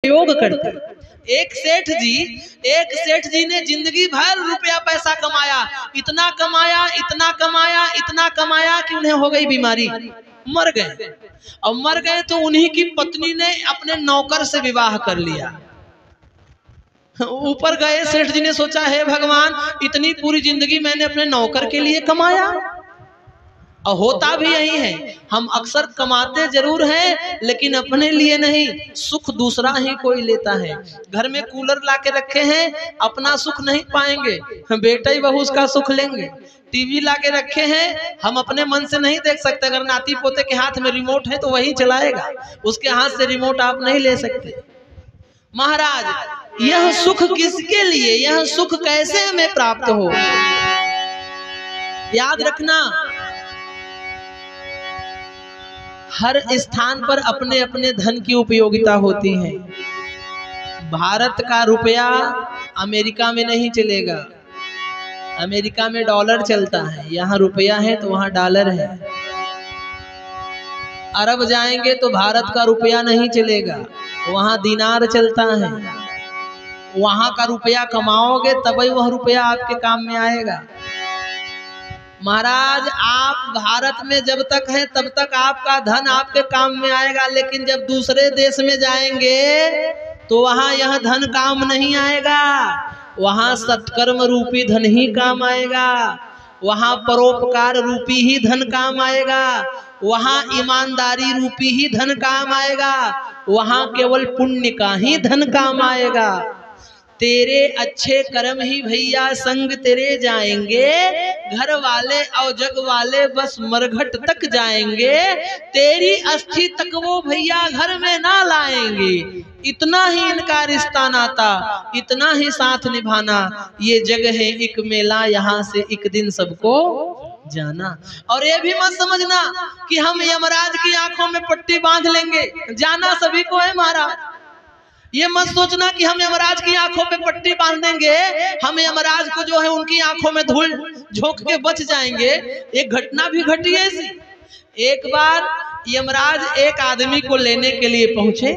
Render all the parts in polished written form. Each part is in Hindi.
प्रयोग करते। एक सेठ जी ने जिंदगी भर रुपया पैसा कमाया, इतना कमाया इतना कमाया इतना कमाया कि उन्हें हो गई बीमारी, मर गए। और मर गए तो उन्हीं की पत्नी ने अपने नौकर से विवाह कर लिया। ऊपर गए, सेठ जी ने सोचा हे भगवान, इतनी पूरी जिंदगी मैंने अपने नौकर के लिए कमाया। और होता भी यही है, हम अक्सर कमाते जरूर हैं लेकिन अपने लिए नहीं, सुख दूसरा ही कोई लेता है। घर में कूलर लाके रखे हैं, अपना सुख नहीं पाएंगे, बेटा ही बहू उसका सुख लेंगे। टीवी लाके रखे हैं, हम अपने मन से नहीं देख सकते। अगर नाती पोते के हाथ में रिमोट है तो वही चलाएगा, उसके हाथ से रिमोट आप नहीं ले सकते। महाराज, यह सुख किसके लिए, यह सुख कैसे हमें प्राप्त हो? याद रखना, हर स्थान पर अपने अपने धन की उपयोगिता होती है। भारत का रुपया अमेरिका में नहीं चलेगा, अमेरिका में डॉलर चलता है, यहाँ रुपया है तो वहाँ डॉलर है। अरब जाएंगे तो भारत का रुपया नहीं चलेगा, वहाँ दिनार चलता है। वहाँ का रुपया कमाओगे तभी वह रुपया आपके काम में आएगा। महाराज, आप भारत में जब तक हैं तब तक आपका धन आपके काम में आएगा, लेकिन जब दूसरे देश में जाएंगे तो वहाँ यह धन काम नहीं आएगा। वहाँ सत्कर्म रूपी धन ही काम आएगा, वहाँ परोपकार रूपी ही धन काम आएगा, वहाँ ईमानदारी रूपी ही धन काम आएगा, वहाँ केवल पुण्य का ही धन काम आएगा। तेरे अच्छे कर्म ही भैया संग तेरे जाएंगे, घर वाले और जग वाले बस मरघट तक जाएंगे, तेरी अस्थि तक वो भैया घर में ना लाएंगे। इतना ही इनका रिश्ता नाता, इतना ही साथ निभाना, ये जग है एक मेला, यहाँ से एक दिन सबको जाना। और ये भी मत समझना कि हम यमराज की आंखों में पट्टी बांध लेंगे, जाना सभी को है महाराज। ये मत सोचना कि हम यमराज की आंखों पे पट्टी बांध देंगे, हम यमराज को जो है उनकी आंखों में धूल झोंक के बच जाएंगे। एक घटना भी घटी ऐसी। एक बार यमराज एक आदमी को लेने के लिए पहुंचे।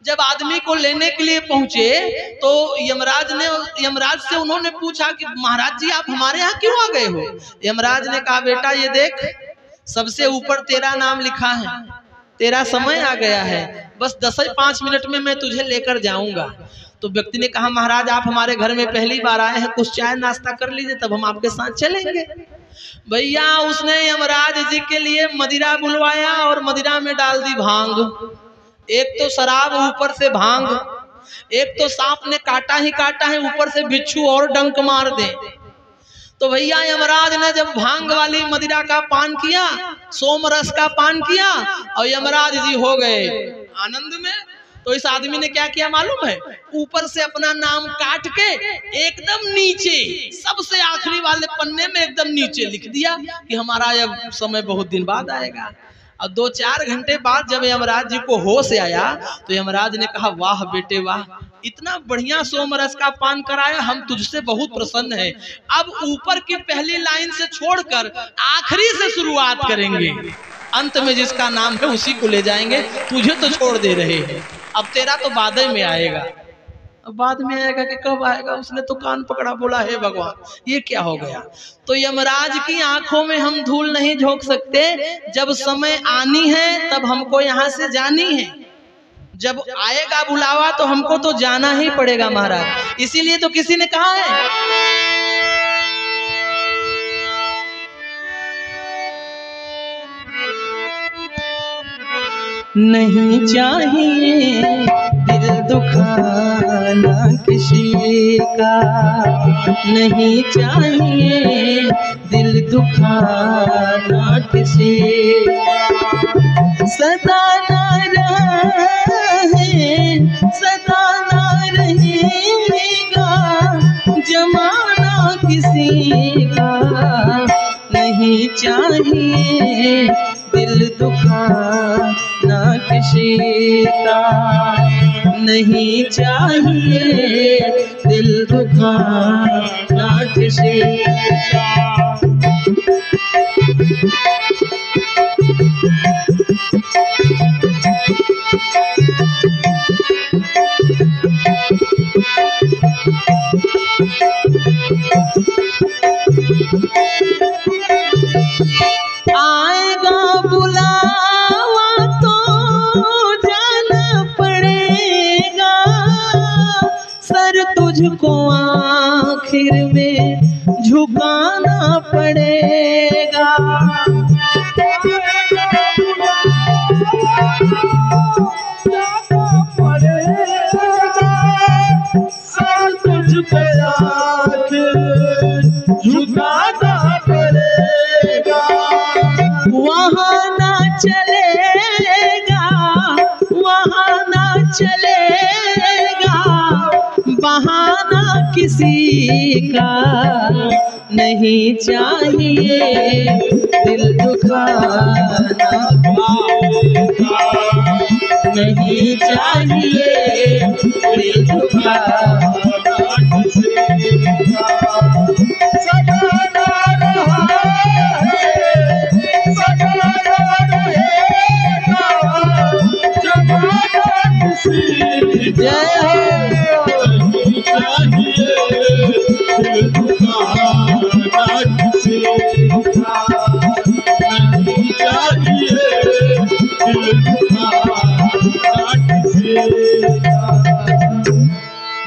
जब आदमी को लेने के लिए पहुंचे तो यमराज से उन्होंने पूछा कि महाराज जी, आप हमारे यहाँ क्यों आ गए हो? यमराज ने कहा, बेटा ये देख, सबसे ऊपर तेरा नाम लिखा है, तेरा समय आ गया है, बस 10-5 मिनट में मैं तुझे लेकर जाऊंगा। तो व्यक्ति ने कहा, महाराज आप हमारे घर में पहली बार आए हैं, कुछ चाय नाश्ता कर लीजिए तब हम आपके साथ चलेंगे। भैया, उसने यमराज जी के लिए मदिरा बुलवाया और मदिरा में डाल दी भांग। एक तो शराब, ऊपर से भांग, एक तो सांप ने काटा ही काटा है, ऊपर से बिच्छू और डंक मार दे। तो भैया यमराज ने जब भांग वाली मदिरा का पान किया, सोमरस का पान किया और यमराज जी हो गए आनंद में। तो इस आदमी ने क्या किया मालूम है? ऊपर से अपना नाम काट के एकदम नीचे, सबसे आखिरी वाले पन्ने में एकदम नीचे लिख दिया कि हमारा अब समय बहुत दिन बाद आएगा। और 2-4 घंटे बाद जब यमराज जी को होश आया तो यमराज ने कहा, वाह बेटे वाह, इतना बढ़िया सोमरस का पान कराया, हम तुझसे बहुत प्रसन्न हैं। अब ऊपर की पहली लाइन से छोड़कर आखिरी से शुरुआत करेंगे, अंत में जिसका नाम है उसी को ले जाएंगे, तुझे तो छोड़ दे रहे हैं, अब तेरा तो बाद में आएगा। अब बाद में आएगा कि कब आएगा? उसने तो कान पकड़ा, बोला हे भगवान ये क्या हो गया? तो यमराज की आंखों में हम धूल नहीं झोंक सकते। जब समय आनी है तब हमको यहाँ से जानी है, जब आएगा बुलावा तो हमको तो जाना ही पड़ेगा महाराज। इसीलिए तो किसी ने कहा है, नहीं चाहिए दिल दुखाना किसी का, नहीं चाहिए दिल दुखाना किसी का, सदा ना रहे, सदा ना रहेगा जमाना किसी का, नहीं चाहिए दिल दुखाना किसी का, नहीं चाहिए दिल दुखाना किसी का। सर तुझको आखिर में झुकाना पड़ेगा। सर तुझको आखिर झुकाना पड़ेगा। वहाँ ना चलेगा, वहाँ ना चलेगा, बहाना किसी का नहीं चाहिए, दिल दुखाना नहीं चाहिए, दिल दुखाना किसी का।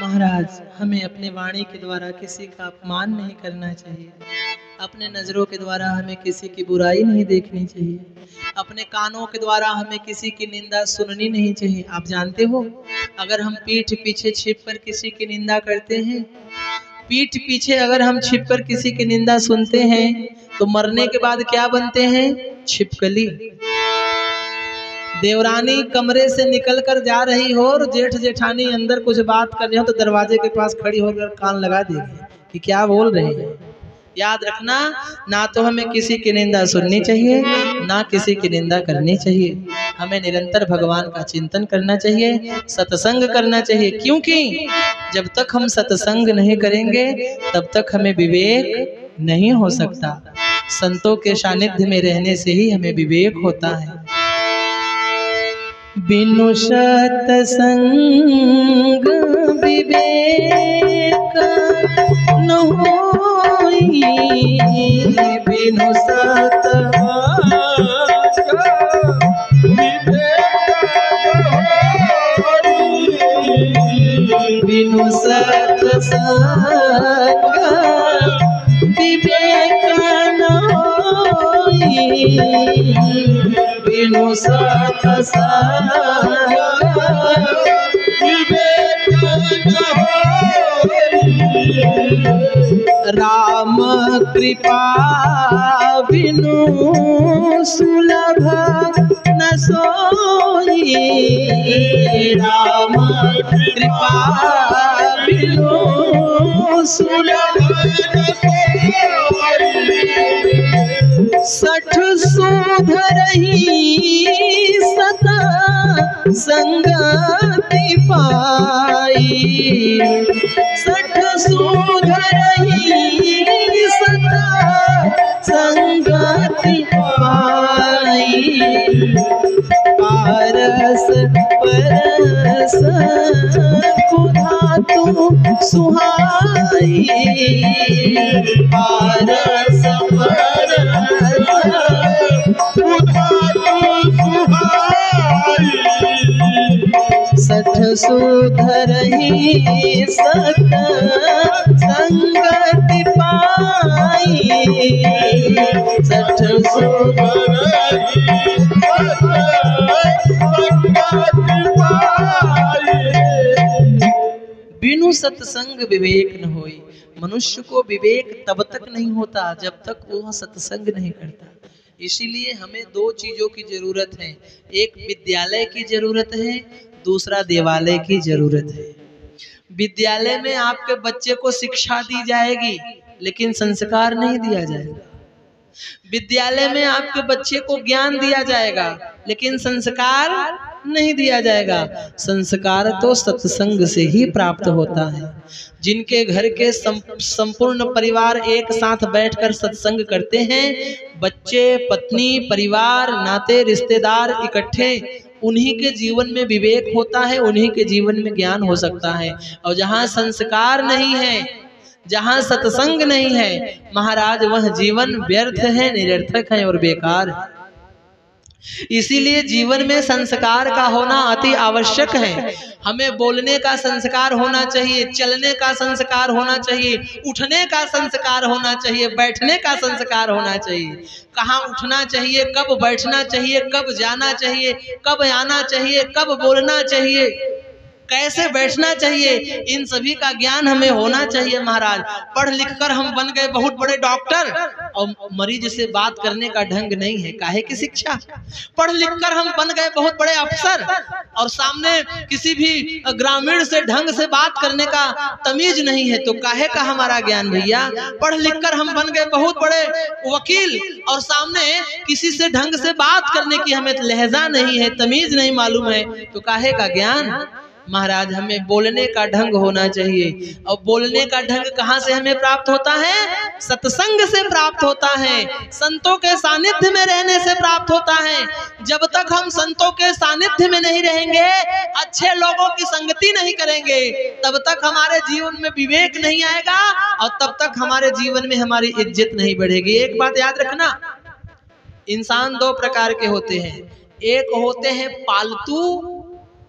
महाराज, हमें अपने वाणी के द्वारा किसी का अपमान नहीं करना चाहिए, अपने नजरों के द्वारा हमें किसी की बुराई नहीं देखनी चाहिए, अपने कानों के द्वारा हमें किसी की निंदा सुननी नहीं चाहिए। आप जानते हो, अगर हम पीठ पीछे छिपकर किसी की निंदा करते हैं, पीठ पीछे अगर हम छिपकर किसी की निंदा सुनते हैं, तो मरने के बाद क्या बनते हैं? छिपकली। देवरानी कमरे से निकलकर जा रही हो और जेठ जेठानी अंदर कुछ बात कर रहे हो, तो दरवाजे के पास खड़ी होकर कान लगा देगी कि क्या बोल रहे हैं। याद रखना, ना तो हमें किसी की निंदा सुननी चाहिए, ना किसी की निंदा करनी चाहिए। हमें निरंतर भगवान का चिंतन करना चाहिए, सत्संग करना चाहिए, क्योंकि जब तक हम सत्संग नहीं करेंगे तब तक हमें विवेक नहीं हो सकता। संतों के सानिध्य में रहने से ही हमें विवेक होता है। बिनु सत्संग विवेक न होई, बिनु सत्संग बिनु सत्संग विवेक न होई, बिनु सत्संग विवेक न होई। राम कृपा बिनु सुलभ न सोई, राम कृपा बिनु सुलभ न सोई। सठ सुधरही सता संगति पाई, सठ सुधरही सता संगति पाई। पारस परस कुधातु सुहाई, पारस परस कुधातु सुहाई। सठ सुधरही सत संगति पाई, सठ सुधरही बिनु सत्संग विवेक न होई। मनुष्य को विवेक तब तक नहीं होता जब तक वह सत्संग नहीं करता। इसीलिए हमें दो चीजों की जरूरत है, एक विद्यालय की जरूरत है, दूसरा देवालय की जरूरत है। विद्यालय में आपके बच्चे को शिक्षा दी जाएगी लेकिन संस्कार नहीं दिया जाएगा। विद्यालय में आपके बच्चे को ज्ञान दिया जाएगा लेकिन संस्कार नहीं दिया जाएगा। संस्कार तो सत्संग से ही प्राप्त होता है। जिनके घर के संपूर्ण परिवार एक साथ बैठकर सत्संग करते हैं, बच्चे, पत्नी, परिवार, नाते, रिश्तेदार इकट्ठे, उन्हीं के जीवन में विवेक होता है, उन्हीं के जीवन में ज्ञान हो सकता है। और जहाँ संस्कार नहीं है, जहाँ सत्संग नहीं है, महाराज वह जीवन व्यर्थ है, निरर्थक है और बेकार है। इसीलिए जीवन में संस्कार का होना अति आवश्यक है। हमें बोलने का संस्कार होना चाहिए, चलने का संस्कार होना चाहिए, उठने का संस्कार होना चाहिए, बैठने का संस्कार होना चाहिए। कहाँ उठना चाहिए, कब बैठना चाहिए, कब जाना चाहिए, कब आना चाहिए, कब बोलना चाहिए, कैसे बैठना चाहिए, इन सभी का ज्ञान हमें होना चाहिए महाराज। पढ़ लिख कर हम बन गए बहुत बड़े डॉक्टर और मरीज से बात करने का ढंग नहीं है, काहे की शिक्षा। पढ़ लिख कर हम बन गए बहुत बड़े अफसर और सामने किसी भी ग्रामीण से ढंग से बात करने का तमीज नहीं है, तो काहे का हमारा ज्ञान भैया। पढ़ लिख कर हम बन गए बहुत बड़े वकील और सामने किसी से ढंग से बात करने की हमें लहजा नहीं है, तमीज नहीं मालूम है, तो काहे का ज्ञान। महाराज हमें बोलने का ढंग होना चाहिए, और बोलने का ढंग कहाँ से हमें प्राप्त होता है, सत्संग से प्राप्त होता है, संतों के सानिध्य में रहने से प्राप्त होता है। जब तक हम संतों के सानिध्य में नहीं रहेंगे, अच्छे लोगों की संगति नहीं करेंगे, तब तक हमारे जीवन में विवेक नहीं आएगा और तब तक हमारे जीवन में हमारी इज्जत नहीं बढ़ेगी। एक बात याद रखना, इंसान दो प्रकार के होते हैं, एक होते हैं पालतू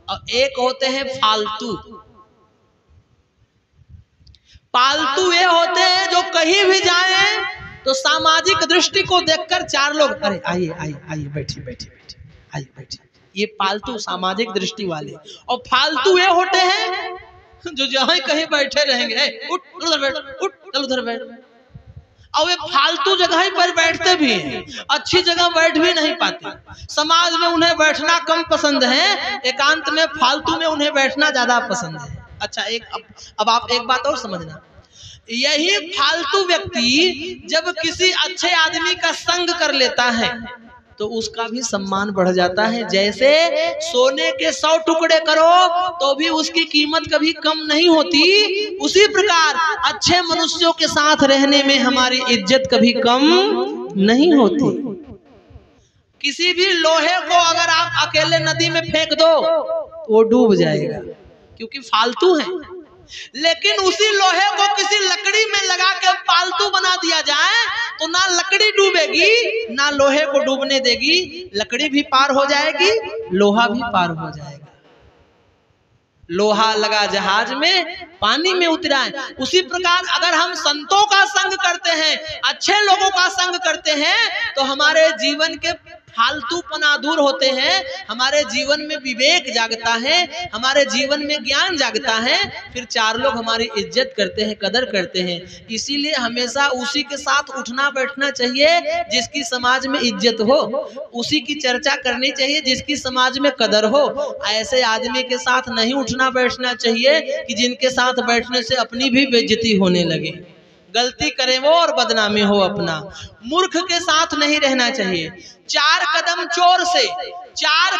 और एक होते हैं फालतू। पालतू ये होते हैं जो कहीं भी जाएं तो सामाजिक दृष्टि को देखकर चार लोग अरे आइए आइए आइए बैठिए बैठिए बैठिए आइए बैठिए, ये पालतू सामाजिक दृष्टि वाले। और फालतू ये होते हैं जो जहां कहीं बैठे रहेंगे, उठ उधर बैठ, उठ चल उधर बैठ, और वे फालतू जगह पर बैठते भी हैं, अच्छी जगह बैठ भी नहीं पाते। समाज में उन्हें बैठना कम पसंद है, एकांत में फालतू में उन्हें बैठना ज्यादा पसंद है। अच्छा अब आप एक बात और समझना, यही फालतू व्यक्ति जब किसी अच्छे आदमी का संग कर लेता है तो उसका भी सम्मान बढ़ जाता है। जैसे सोने के 100 टुकड़े करो तो भी उसकी कीमत कभी कम नहीं होती, उसी प्रकार अच्छे मनुष्यों के साथ रहने में हमारी इज्जत कभी कम नहीं होती। किसी भी लोहे को अगर आप अकेले नदी में फेंक दो तो वो डूब जाएगा क्योंकि फालतू है, लेकिन उसी लोहे को किसी लकड़ी में लगा के पालतू बना दिया जाए तो ना लकड़ी डूबेगी ना लोहे को डूबने देगी, लकड़ी भी पार हो जाएगी, लोहा भी पार हो जाएगा। लोहा लगा जहाज में, पानी में उतरा है। उसी प्रकार अगर हम संतों का संग करते हैं, अच्छे लोगों का संग करते हैं, तो हमारे जीवन के फालतूपना दूर होते हैं, हमारे जीवन में विवेक जागता है, हमारे जीवन में ज्ञान जागता है, फिर चार लोग हमारी इज्जत करते हैं, कदर करते हैं। इसीलिए हमेशा उसी के साथ उठना बैठना चाहिए जिसकी समाज में इज्जत हो, उसी की चर्चा करनी चाहिए जिसकी समाज में कदर हो। ऐसे आदमी के साथ नहीं उठना बैठना चाहिए कि जिनके साथ बैठने से अपनी भी बेइज्जती होने लगे, गलती करे वो और बदनामी हो अपना। मूर्ख के साथ नहीं रहना चाहिए। 4 कदम चोर से, 14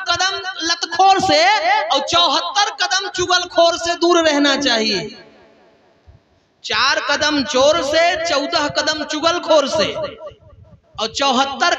कदम लतखोर से और 74 कदम चुगलखोर से दूर रहना चाहिए। 4 कदम चोर से, 14 कदम चुगलखोर से और 74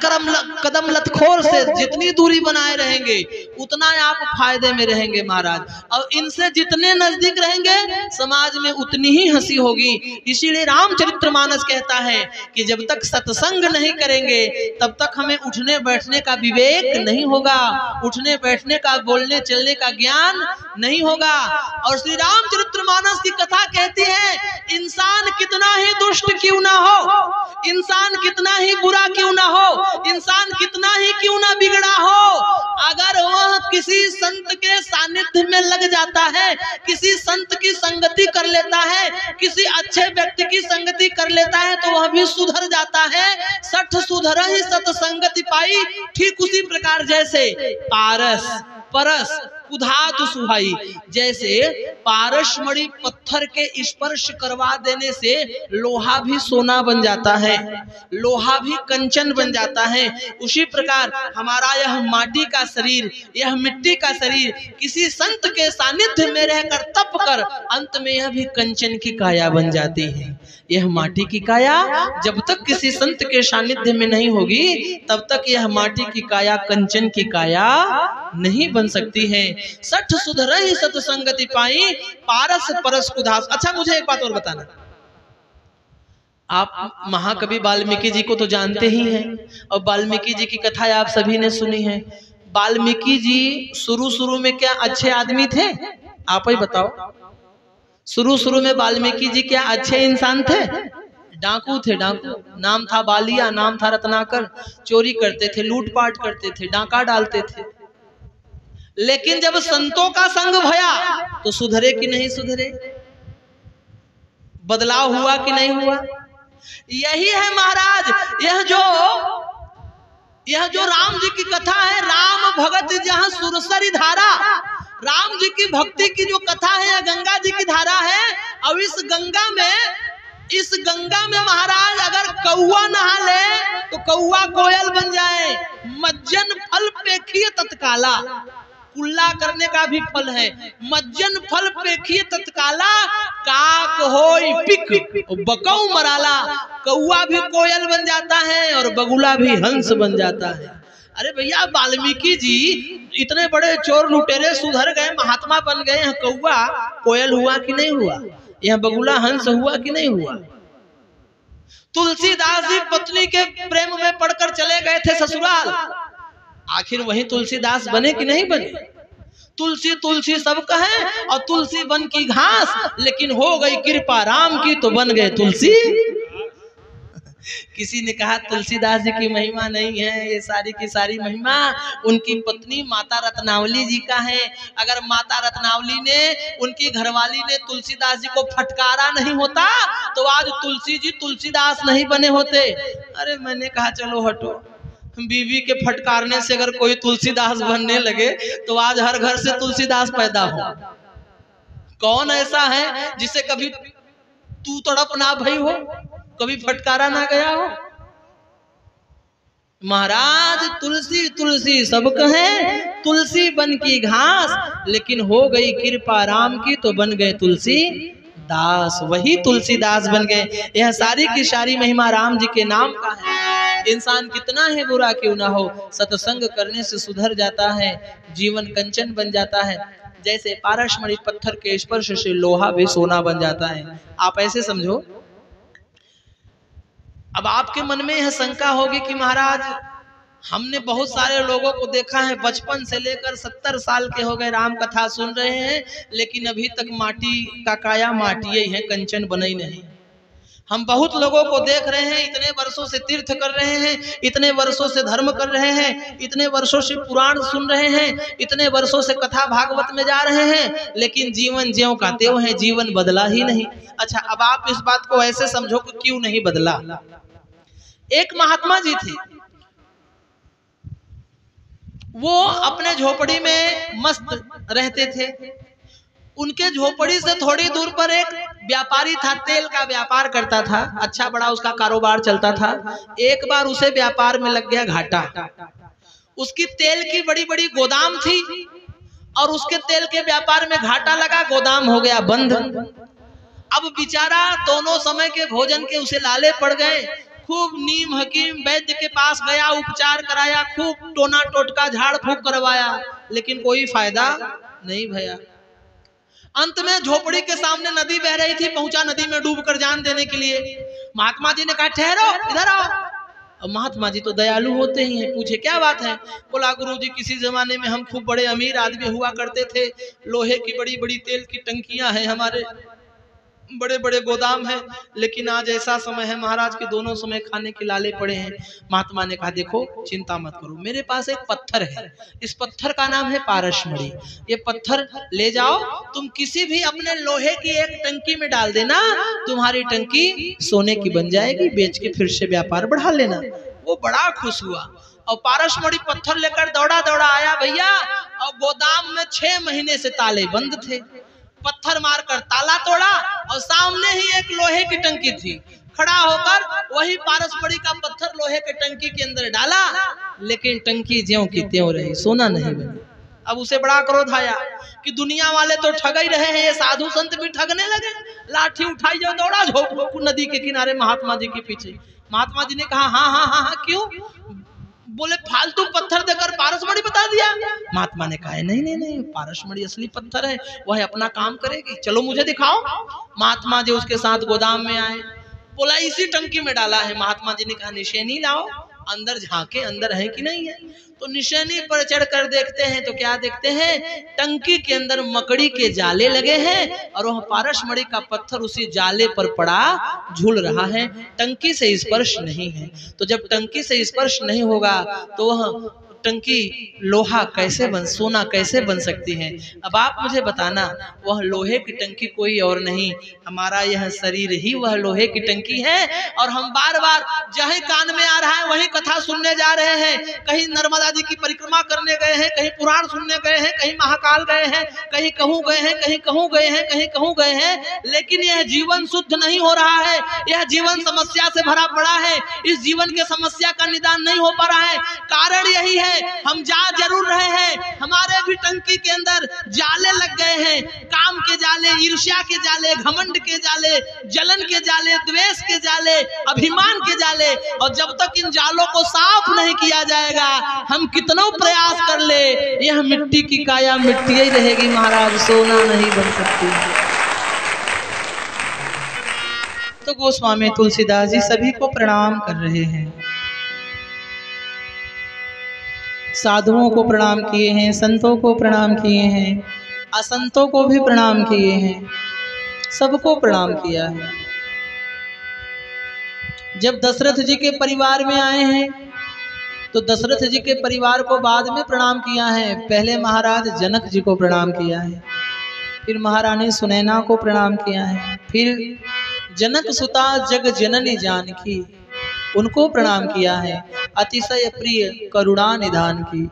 कदम लतखोर से जितनी दूरी बनाए रहेंगे उतना आप फायदे में रहेंगे महाराज। और इनसे जितने नजदीक रहेंगे समाज में उतनी ही हंसी होगी। इसीलिए रामचरितमानस कहता है कि जब तक सत्संग नहीं करेंगे तब तक हमें उठने बैठने का विवेक नहीं होगा, उठने बैठने का, बोलने चलने का ज्ञान नहीं होगा। और श्री रामचरितमानस की कथा कहती है, इंसान कितना ही दुष्ट क्यों ना हो, इंसान कितना ही बुरा क्यों ना हो, इंसान कितना ही क्यों ना बिगड़ा हो, अगर वह किसी संत के सानिध्य में लग जाता है, किसी संत की संगति कर लेता है, किसी अच्छे व्यक्ति की संगति कर लेता है तो वह भी सुधर जाता है। सठ सुधर ही सतसंगति पाई। ठीक उसी प्रकार जैसे पारस परस उधातु सुहाई, जैसे पारसमणि पत्थर के स्पर्श करवा देने से लोहा भी सोना बन जाता है, लोहा भी कंचन बन जाता है। उसी प्रकार हमारा यह माटी का शरीर, यह मिट्टी का शरीर किसी संत के सानिध्य में रहकर तप कर अंत में यह भी कंचन की काया बन जाती है। यह माटी की काया जब तक किसी संत के सानिध्य में नहीं होगी तब तक यह माटी की काया कंचन की काया नहीं बन सकती है। सठ सुधर ही सतसंगति पाई, पारस परस उदास। अच्छा मुझे एक बात और बताना, आप महाकवि वाल्मीकि जी को तो जानते ही हैं, और वाल्मीकि जी की कथा आप सभी ने सुनी है। वाल्मीकि जी शुरू में क्या अच्छे आदमी थे? आप ही बताओ। शुरू में वाल्मीकि जी क्या अच्छे इंसान थे? डाकू थे, डाकू। नाम था बालिया, नाम था रत्नाकर। चोरी करते थे, लूटपाट करते थे, डाका डालते थे। लेकिन जब संतों का संग भया तो सुधरे कि नहीं सुधरे? बदलाव हुआ कि नहीं हुआ? यही है महाराज, यह जो राम जी की कथा है, राम भगत जहां सुरसरी धारा, राम जी की भक्ति की जो कथा है, यह गंगा जी की धारा है। अब इस गंगा में महाराज अगर कौआ नहा ले तो कौआ कोयल बन जाए। मज्जन फल पेखिए तत्काला, कुल्ला करने का भी फल है। मज्जन फल पेखिए तत्काला, काक होई पिक बकौ मराला। कौआ भी कोयल बन जाता है और बगुला भी हंस बन जाता है। अरे भैया, वाल्मीकि जी इतने बड़े चोर लुटेरे सुधर गए, महात्मा बन गए। यहाँ कौआ कोयल हुआ कि नहीं हुआ? यहाँ बगुला हंस हुआ कि नहीं हुआ? तुलसीदास जी पत्नी के प्रेम में पड़कर चले गए थे ससुराल, आखिर वही तुलसीदास बने कि नहीं बने? तुलसी तुलसी सब कहे और तुलसी बन की घास, लेकिन हो गई कृपा राम की तो बन गए तुलसी। किसी ने कहा तुलसीदास जी की महिमा नहीं है, ये सारी की सारी महिमा उनकी पत्नी माता रत्नावली जी का है। अगर माता रत्नावली ने, उनकी घरवाली ने तुलसीदास जी को फटकारा नहीं होता तो आज तुलसी जी तुलसीदास नहीं बने होते। अरे मैंने कहा चलो हटो, बीवी के फटकारने से अगर कोई तुलसीदास बनने लगे तो आज हर घर से तुलसीदास पैदा हो। कौन ऐसा है जिसे कभी तू तड़प ना भई हो, कभी फटकारा ना गया हो? महाराज तुलसी तुलसी सब कहे, तुलसी बन की घास, लेकिन हो गई कृपा राम की तो बन गए तुलसी दास। वही तुलसीदास बन गए। यह सारी की सारी महिमा राम जी के नाम का है। इंसान कितना है बुरा क्यों ना हो, सत्संग करने से सुधर जाता है, जीवन कंचन बन जाता है। जैसे पारसमणि पत्थर के स्पर्श से लोहा भी सोना बन जाता है। आप ऐसे समझो। अब आपके मन में यह शंका होगी कि महाराज हमने बहुत सारे लोगों को देखा है, बचपन से लेकर 70 साल के हो गए, राम कथा सुन रहे हैं, लेकिन अभी तक माटी का काया माटी ही है, कंचन बने नहीं। हम बहुत लोगों को देख रहे हैं, इतने वर्षों से तीर्थ कर रहे हैं, इतने वर्षों से धर्म कर रहे हैं, इतने वर्षों से पुराण सुन रहे हैं, इतने वर्षों से कथा भागवत में जा रहे हैं, लेकिन जीवन ज्यों का त्यों है, जीवन बदला ही नहीं। अच्छा, अब आप इस बात को ऐसे समझो कि क्यों नहीं बदला। एक महात्मा जी थे, वो अपने झोपड़ी में मस्त रहते थे। उनके झोपड़ी से थोड़ी दूर पर एक व्यापारी था, तेल का व्यापार करता था, अच्छा बड़ा उसका कारोबार चलता था। एक बार उसे व्यापार में लग गया घाटा। उसकी तेल की बड़ी बड़ी गोदाम थी और उसके तेल के व्यापार में घाटा लगा, गोदाम हो गया बंद। अब बेचारा दोनों समय के भोजन के उसे लाले पड़ गए। खूब नीम हकीम वैद्य के पास गया, उपचार कराया, खूब टोना टोटका झाड़ फूक करवाया, लेकिन कोई फायदा नहीं भैया। अंत में झोपड़ी के सामने नदी बह रही थी, पहुंचा नदी में डूबकर जान देने के लिए। महात्मा जी ने कहा ठहरो, इधर आओ। अब महात्मा जी तो दयालु होते ही हैं, पूछे क्या बात है? बोला गुरुजी, किसी जमाने में हम खूब बड़े अमीर आदमी हुआ करते थे, लोहे की बड़ी बड़ी तेल की टंकियां हैं, हमारे बड़े बड़े गोदाम है, लेकिन आज ऐसा समय है महाराज कि दोनों समय खाने के लाले पड़े हैं। महात्मा ने कहा देखो चिंता मत करो, मेरे पास एक पत्थर है, इस पत्थर का नाम है पारसमणि। ये पत्थर ले जाओ, तुम किसी भी अपने लोहे की एक टंकी में डाल देना, तुम्हारी टंकी सोने की बन जाएगी, बेच के फिर से व्यापार बढ़ा लेना। वो बड़ा खुश हुआ और पारसमणि पत्थर लेकर दौड़ा दौड़ा आया भैया, और गोदाम में 6 महीने से ताले बंद थे। पत्थर मारकर ताला तोड़ा और सामने ही एक लोहे की टंकी थी। खड़ा होकर वही पारसमणि का पत्थर लोहे के टंकी के अंदर डाला, लेकिन टंकी ज्यों की त्यों रही, सोना नहीं बनी। अब उसे बड़ा क्रोध आया कि दुनिया वाले तो ठग ही रहे हैं, ये साधु संत भी ठगने लगे। लाठी उठाई जो दौड़ा झोपड़ी नदी के किनारे महात्मा जी के पीछे। महात्मा जी ने कहा हाँ हाँ हाँ हाँ क्यों? बोले फालतू पत्थर देकर पारसमणि बता दिया। महात्मा ने कहा नहीं नहीं नहीं, पारसमणि असली पत्थर है, वह अपना काम करेगी, चलो मुझे दिखाओ। महात्मा जी उसके साथ गोदाम में आए, बोला इसी टंकी में डाला है। महात्मा जी ने कहा निशेनी लाओ, अंदर झांके अंदर है कि नहीं है। तो निशानी पर चढ़कर देखते हैं तो क्या देखते हैं, टंकी के अंदर मकड़ी के जाले लगे हैं और वह पारसमणि का पत्थर उसी जाले पर पड़ा झूल रहा है, टंकी से स्पर्श नहीं है। तो जब टंकी से स्पर्श नहीं होगा तो वह टंकी लोहा कैसे बन, सोना कैसे बन सकती है। अब आप मुझे बताना, वह लोहे की टंकी कोई और नहीं, हमारा यह शरीर ही वह लोहे की टंकी है। और हम बार बार जहीं कान में आ रहा है वही कथा सुनने जा रहे हैं। कहीं नर्मदा जी की परिक्रमा करने गए हैं, कहीं पुराण सुनने गए हैं, कहीं महाकाल गए हैं, कहीं कहूँ गए हैं, कहीं कहूँ गए हैं, कहीं कहूँ गए हैं, लेकिन यह जीवन शुद्ध नहीं हो रहा है। यह जीवन समस्या से भरा पड़ा है। इस जीवन के समस्या का निदान नहीं हो पा रहा है। कारण यही है, हम जा जरूर रहे हैं, हमारे भी टंकी के अंदर जाले लग गए हैं, काम के जाले, ईर्ष्या के जाले, घमंड के जाले, जलन के जाले, द्वेष के जाले, अभिमान के जाले। और जब तक इन जालों को साफ नहीं किया जाएगा, हम कितना प्रयास कर ले, यह मिट्टी की काया मिट्टी ही रहेगी महाराज, सोना नहीं बन सकती। तो गोस्वामी तुलसीदास जी सभी को प्रणाम कर रहे हैं, साधुओं को प्रणाम किए हैं, संतों को प्रणाम किए हैं, असंतों को भी प्रणाम किए हैं, सबको प्रणाम किया है। जब दशरथ जी के परिवार में आए हैं तो दशरथ जी के परिवार को बाद में प्रणाम किया है। पहले महाराज जनक जी को प्रणाम किया है, फिर महारानी सुनैना को प्रणाम किया है, फिर जनक सुता जग जननी जानकी उनको प्रणाम किया है, अतिशय प्रिय करुणा निधान की।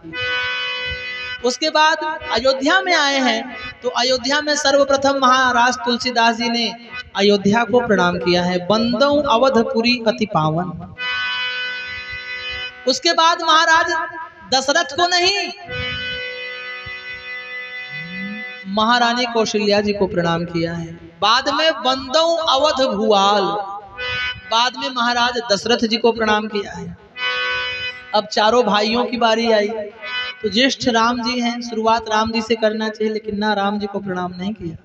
उसके बाद अयोध्या में आए हैं तो अयोध्या में सर्वप्रथम महाराज तुलसीदास जी ने अयोध्या को प्रणाम किया है, बंदौ अवधपुरी अति पावन। उसके बाद महाराज दशरथ को नहीं, महारानी कौशल्या जी को प्रणाम किया है। बाद में बंदौ अवध भुआल, बाद में महाराज दशरथ जी को प्रणाम किया है। अब चारों भाइयों की बारी आई तो ज्येष्ठ राम जी हैं, शुरुआत राम जी से करना चाहिए, लेकिन ना राम जी को प्रणाम नहीं किया।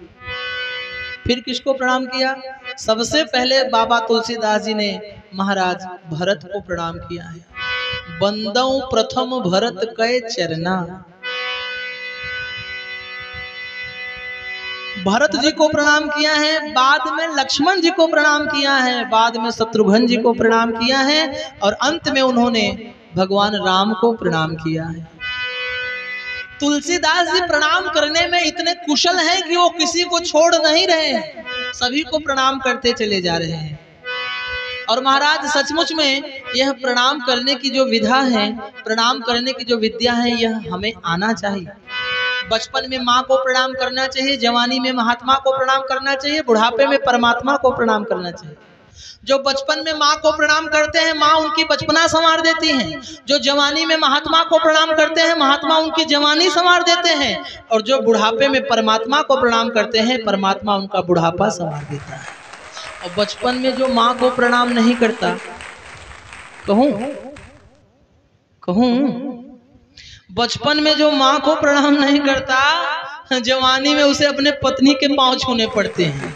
फिर किसको प्रणाम किया? सबसे पहले बाबा तुलसीदास जी ने महाराज भरत को प्रणाम किया है, बंदौ प्रथम भरत कै चरना। भरत जी को प्रणाम किया है, बाद में लक्ष्मण जी को प्रणाम किया है, बाद में शत्रुघ्न जी को प्रणाम किया है और अंत में उन्होंने भगवान राम को प्रणाम किया है। तुलसीदास जी प्रणाम करने में इतने कुशल हैं कि वो किसी को छोड़ नहीं रहे हैं, सभी को प्रणाम करते चले जा रहे हैं। और महाराज सचमुच में यह प्रणाम करने की जो विधा है, प्रणाम करने की जो विद्या है, यह हमें आना चाहिए। बचपन में माँ को प्रणाम करना चाहिए, जवानी में महात्मा को प्रणाम करना चाहिए, बुढ़ापे में परमात्मा को प्रणाम करना चाहिए। जो बचपन में माँ को प्रणाम करते हैं, माँ उनकी बचपना संवार देती हैं। जो जवानी में महात्मा को प्रणाम करते हैं, महात्मा उनकी जवानी संवार देते हैं। और जो बुढ़ापे में परमात्मा को प्रणाम करते हैं, परमात्मा उनका बुढ़ापा संवार देता है। और बचपन में जो माँ को प्रणाम नहीं करता, कहूँ बचपन में जो माँ को प्रणाम नहीं करता, जवानी में उसे अपने पत्नी के पांव छूने पड़ते हैं।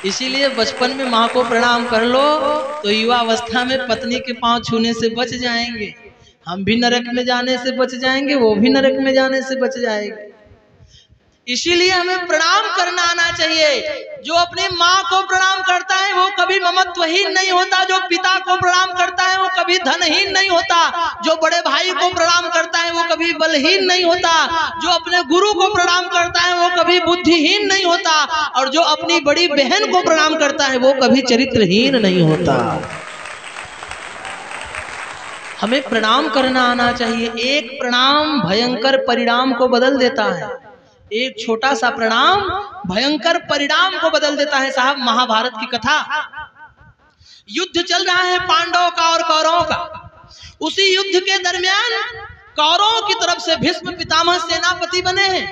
इसीलिए बचपन में माँ को प्रणाम कर लो तो युवा अवस्था में पत्नी के पांव छूने से बच जाएंगे। हम भी नरक में जाने से बच जाएंगे, वो भी नरक में जाने से बच जाएंगे। इसीलिए हमें प्रणाम करना आना चाहिए। जो अपनी माँ को प्रणाम करता है वो कभी ममत्वहीन नहीं होता, जो पिता को प्रणाम करता है वो कभी धनहीन नहीं होता, जो बड़े भाई को प्रणाम करता है वो कभी बलहीन नहीं होता, जो अपने गुरु को प्रणाम करता है वो कभी बुद्धिहीन नहीं होता, और जो अपनी बड़ी बहन को प्रणाम करता है वो कभी चरित्रहीन नहीं होता। हमें प्रणाम करना आना चाहिए। एक प्रणाम भयंकर परिणाम को बदल देता है, एक छोटा सा प्रणाम भयंकर परिणाम को बदल देता है। साहब, महाभारत की कथा, युद्ध चल रहा है पांडवों का और कौरवों का। उसी युद्ध के दरमियान कौरवों की तरफ से भीष्म पितामह सेनापति बने हैं।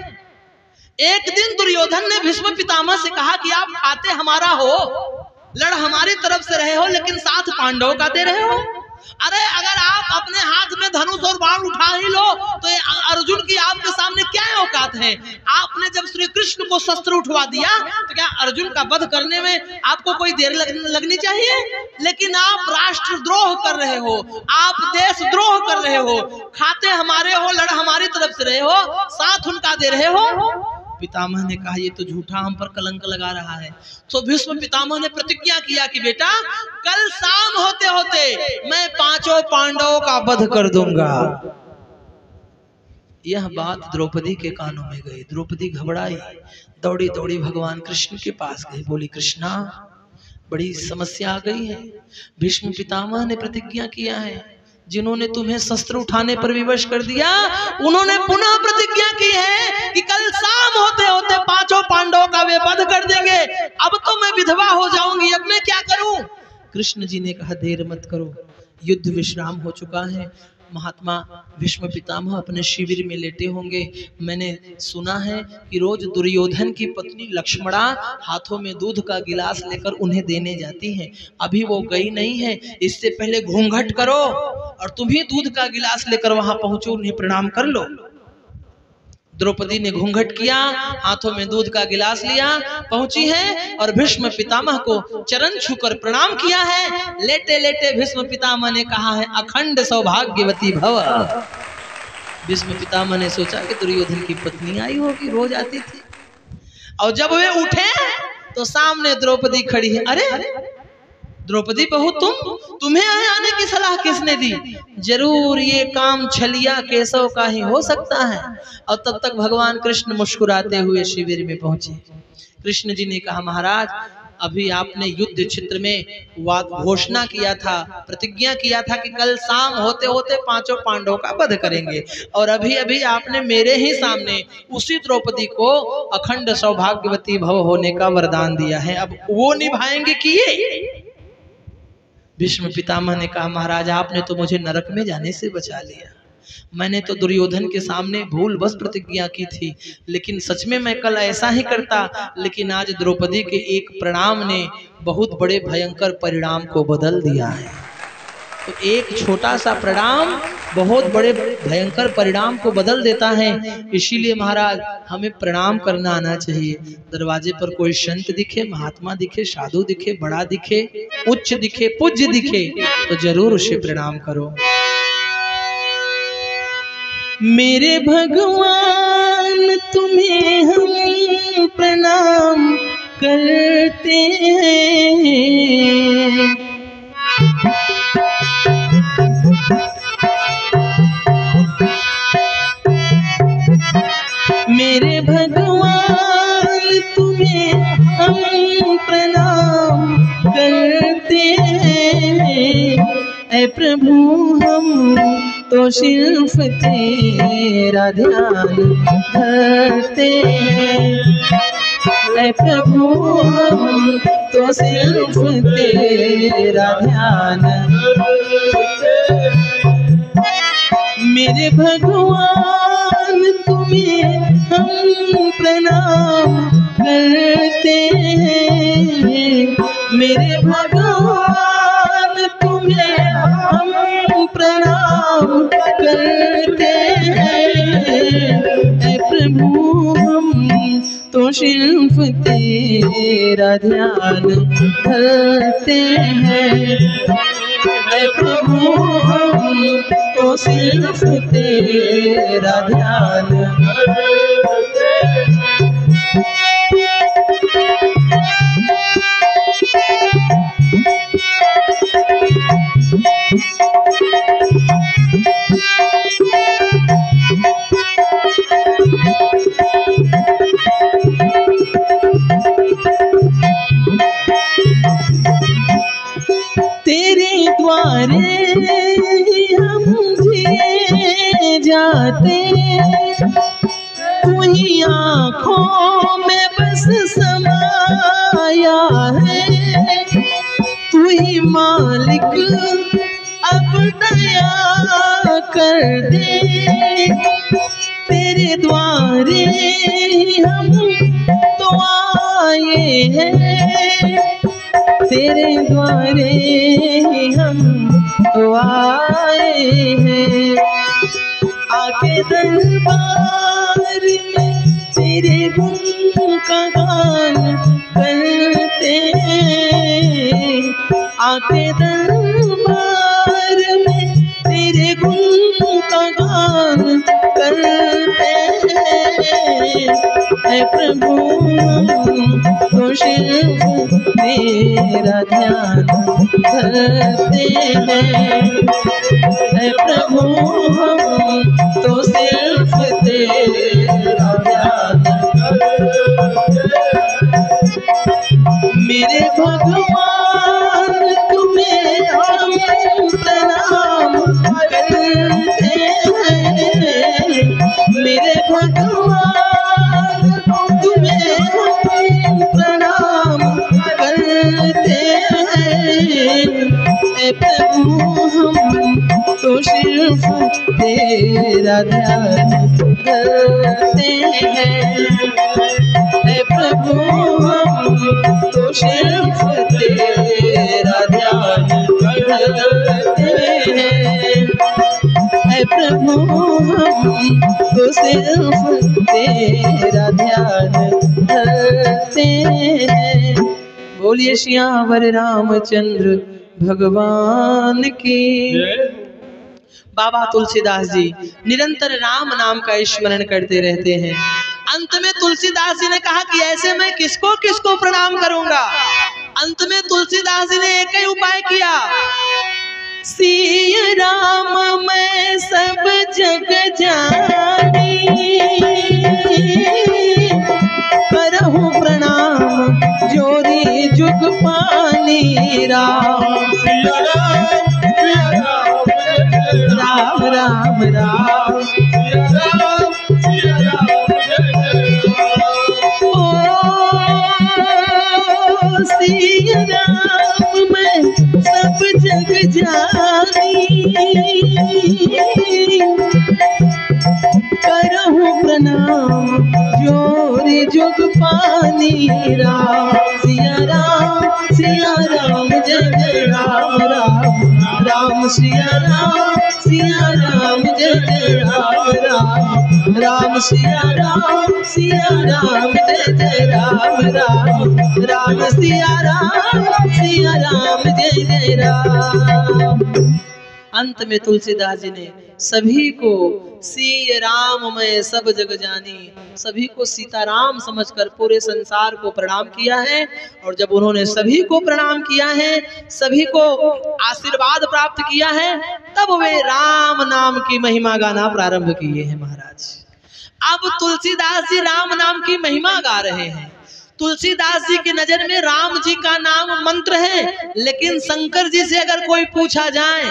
एक दिन दुर्योधन ने भीष्म पितामह से कहा कि आप खाते हमारा हो, लड़ हमारी तरफ से रहे हो, लेकिन साथ पांडवों का दे रहे हो। अरे अगर आप अपने हाथ में धनुष और बाण उठा ही लो तो अर्जुन की आपके सामने क्या औकात है। आपने जब श्री कृष्ण को शस्त्र उठवा दिया तो क्या अर्जुन का वध करने में आपको कोई देर लगनी चाहिए? लेकिन आप राष्ट्रद्रोह कर रहे हो, आप देशद्रोह कर रहे हो, खाते हमारे हो, लड़ हमारी तरफ से रहे हो, साथ उनका दे रहे हो। पितामह ने कहा ये तो झूठा हम पर कलंक लगा रहा है। तो भीष्म पितामह ने प्रतिज्ञा किया कि बेटा कल शाम होते होते मैं 5 पांडवों का वध कर दूंगा। यह बात द्रौपदी के कानों में गई। द्रौपदी घबराई, दौड़ी दौड़ी भगवान कृष्ण के पास गई, बोली कृष्णा बड़ी समस्या आ गई है। भीष्म पितामह ने प्रतिज्ञा किया है, जिन्होंने तुम्हें शस्त्र उठाने पर विवश कर दिया उन्होंने पुनः प्रतिज्ञा की है कि कल शाम होते होते 5 पांडवों का वे वध कर देंगे। अब तो मैं विधवा हो जाऊंगी, अब मैं क्या करूं? कृष्ण जी ने कहा देर मत करो, युद्ध विश्राम हो चुका है। महात्मा भीष्म पितामह अपने शिविर में लेटे होंगे। मैंने सुना है कि रोज दुर्योधन की पत्नी लक्ष्मणा हाथों में दूध का गिलास लेकर उन्हें देने जाती हैं। अभी वो गई नहीं है, इससे पहले घूंघट करो और तुम ही दूध का गिलास लेकर वहां पहुंचो, उन्हें प्रणाम कर लो। द्रौपदी ने घूंघट किया, हाथों में दूध का गिलास लिया, पहुंची है और भीष्म पितामह को चरण छूकर प्रणाम किया है। लेटे लेटे भीष्म पितामह ने कहा है अखंड सौभाग्यवती भव। भीष्म पितामह ने सोचा कि दुर्योधन की पत्नी आई होगी, रोज आती थी। और जब वे उठे तो सामने द्रौपदी खड़ी है। अरे द्रौपदी बहू तुम्हें आने की सलाह किसने दी? जरूर ये काम छलिया केशव का ही हो सकता है। और तब तक भगवान कृष्ण मुस्कुराते हुए शिविर में पहुंचे। कृष्ण जी ने कहा महाराज अभी आपने युद्ध क्षेत्र में घोषणा किया था, प्रतिज्ञा किया था कि कल शाम होते होते 5 पांडवों का वध करेंगे, और अभी अभी आपने मेरे ही सामने उसी द्रौपदी को अखंड सौभाग्यवती भव होने का वरदान दिया है। अब वो निभाएंगे कि ये? भीष्म पितामह ने कहा महाराज आपने तो मुझे नरक में जाने से बचा लिया। मैंने तो दुर्योधन के सामने भूल बस प्रतिज्ञा की थी, लेकिन सच में मैं कल ऐसा ही करता। लेकिन आज द्रौपदी के एक प्रणाम ने बहुत बड़े भयंकर परिणाम को बदल दिया है। तो एक छोटा सा प्रणाम बहुत बड़े भयंकर परिणाम को बदल देता है। इसीलिए महाराज हमें प्रणाम करना आना चाहिए। दरवाजे पर कोई संत दिखे, महात्मा दिखे, साधु दिखे, बड़ा दिखे, उच्च दिखे, पूज्य दिखे तो जरूर उसे प्रणाम करो। मेरे भगवान तुम्हें हम प्रणाम करते हैं। मेरे भगवान तुम्हें हम प्रणाम करते हैं। ऐ प्रभु हम तो सिर्फ तेरा ध्यान धरते हैं। ऐ प्रभु हम तो सिर्फ तेरा ध्यान। मेरे भगवान तुम्हें हम प्रणाम करते हैं। मेरे भगवान तुम्हें हम प्रणाम करते हैं। ऐ प्रभु हम तो सिर्फ तेरा ध्यान धरते हैं। ऐ प्रभु हम तो सिर्फ तेरा ध्यान। तेरे द्वारे हम जिए जाते, तू ही आँखों में बस समाया है। तू ही मालिक अब दया कर दे। तेरे द्वारे हम तो आए हैं। तेरे द्वारे हम तो आए हैं, आके दरबार में तेरे गुण का गान करते हैं, आके दरबार में तेरे गुण का गान करते हैं। है प्रभु तो सिर्फ तेरा ध्यान करते हैं, है प्रभु हम तो सिर्फ तेरा ध्यान करते हैं। मेरे भगवान तुम्हें हम प्रणाम करते हैं, मेरे भगवान तुम्हें हम प्रणाम करते हैं। ऐ प्रभु हम तो सिर्फ तेरा ध्यान करते हैं, ऐ प्रभु हम तो सिर्फ तेरा ध्यान करते हैं, ऐ प्रभु हम तो सिर्फ तेरा ध्यान करते हैं। बोलिए श्यावर रामचंद्र भगवान की। बाबा तुलसीदास जी निरंतर राम नाम का स्मरण करते रहते हैं। अंत में तुलसीदास जी ने कहा कि ऐसे मैं किसको किसको प्रणाम करूंगा। अंत में तुलसीदास जी ने एक ही उपाय किया, सिया राम मैं सब जग जानी, करहूं प्रणाम जोरी जुग पानी। राम सिया राम राम राम राम सिया राम सिया राम। सिया राम मैं सब जग जानी, करहूं प्रणाम जोरी जुग पानी। राम सिया राम जय जय राम राम, राम सिया राम जय जय राम राम, राम सिया राम जय जय राम राम, राम सिया राम जय जय राम। अंत में तुलसीदास जी ने सभी को सिया राम मैं सब जग जानी, सभी को सीताराम समझकर पूरे संसार को प्रणाम किया है। और जब उन्होंने सभी को प्रणाम किया है, सभी को आशीर्वाद प्राप्त किया है, तब वे राम नाम की महिमा गाना प्रारंभ किए हैं महाराज। अब तुलसीदास जी राम नाम की महिमा गा रहे हैं। तुलसीदास जी की नजर में राम जी का नाम मंत्र है, लेकिन शंकर जी से अगर कोई पूछा जाए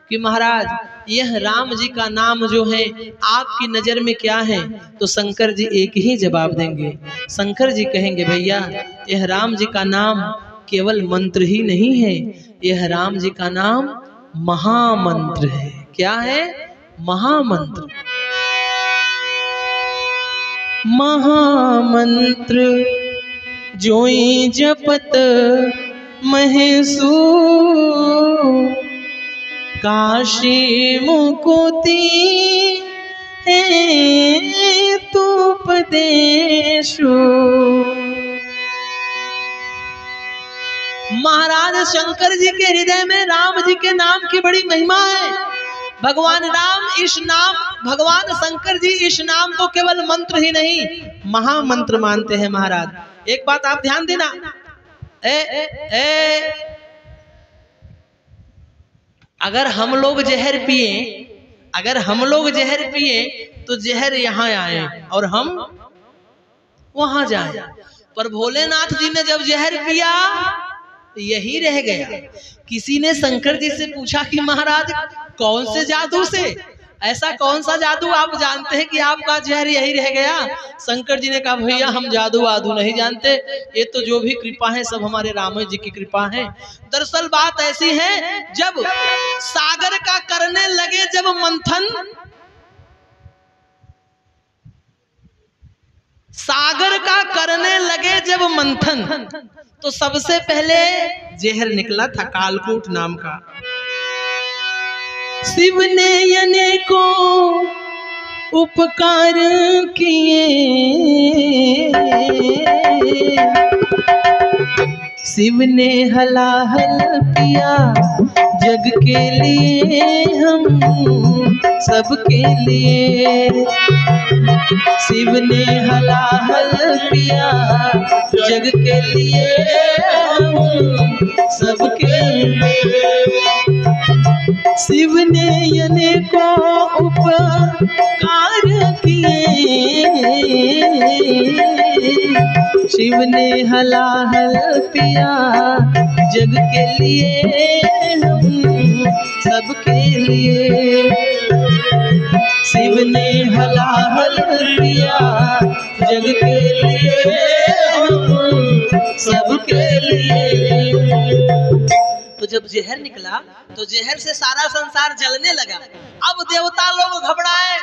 कि महाराज यह राम जी का नाम जो है आपकी नजर में क्या है, तो शंकर जी एक ही जवाब देंगे। शंकर जी कहेंगे भैया यह राम जी का नाम केवल मंत्र ही नहीं है, यह राम जी का नाम महामंत्र है। क्या है? महामंत्र। महामंत्र जोई जपत महेशू, काशी मुकुति है तुपदेशु। महाराज शंकर जी के हृदय में राम जी के नाम की बड़ी महिमा है। भगवान राम इस नाम, भगवान शंकर जी इस नाम को केवल मंत्र ही नहीं महामंत्र मानते हैं महाराज। एक बात आप ध्यान देना, अगर हम लोग जहर पिए, अगर हम लोग जहर पिए तो जहर यहाँ आए और हम वहां जाए, पर भोलेनाथ जी ने जब जहर पिया यही रह गया। किसी ने शंकर जी से पूछा कि महाराज कौन से जादू से, ऐसा कौन सा जादू आप जानते हैं कि आपका जहर यही रह गया? शंकर जी ने कहा भैया हम जादू वादू नहीं जानते, ये तो जो भी कृपा है सब हमारे राम जी की कृपा है। दरअसल बात ऐसी है, जब सागर का करने लगे जब मंथन, सागर का करने लगे जब मंथन, तो सबसे पहले जहर निकला था कालकूट नाम का। शिव ने अनेकों उपकार किए, शिव ने हलाहल पिया जग के लिए, हम सबके लिए। शिव ने हलाहल पिया जग के लिए, हम सबके लिए। शिव ने अनेकों उपकार किए, शिव ने हलाहल पिया जग के लिए, हम सबके लिए। शिव ने हलाहल पिया जग के लिए, हम सबके लिए। तो जब जहर निकला तो जहर से सारा संसार जलने लगा। अब देवता लोग घबराए।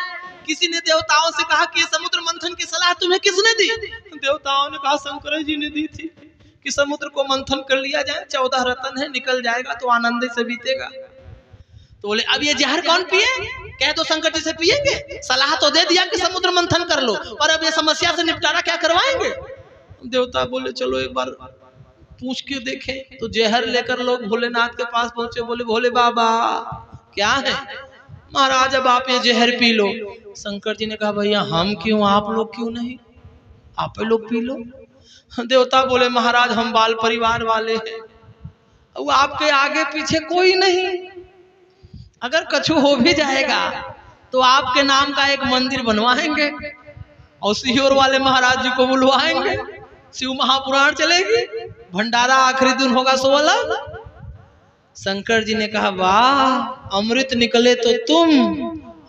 किसी ने देवताओं से कहा कि समुद्र मंथन की सलाह तुम्हें किसने दी? देवताओं ने कहा शंकर जी ने दी थी कि समुद्र को मंथन कर लिया जाए, 14 रत्न है, निकल जाएगा तो आनंद से बीतेगा। तो बोले अब ये जहर कौन पिए? कहे तो शंकर जी से पिएंगे, सलाह तो दे दिया कि समुद्र मंथन कर लो, और अब ये समस्या से निपटारा क्या करवाएंगे? देवता बोले चलो एक बार पूछ के देखें। तो जहर लेकर लोग भोलेनाथ के पास पहुंचे। बोले भोले बाबा क्या है? महाराज अब आप ये जहर पी लो। शंकर जी ने कहा भैया हम क्यों, आप लोग क्यों नहीं, आप लोग पी लो। देवता बोले महाराज हम बाल परिवार वाले हैं, वो आपके आगे पीछे कोई नहीं, अगर कछु हो भी जाएगा तो आपके नाम का एक मंदिर बनवाएंगे और सिहोर वाले महाराज जी को बुलवाएंगे, शिव महापुराण चलेगी, भंडारा आखिरी दिन होगा 16। शंकर जी ने कहा वाह, अमृत निकले तो तुम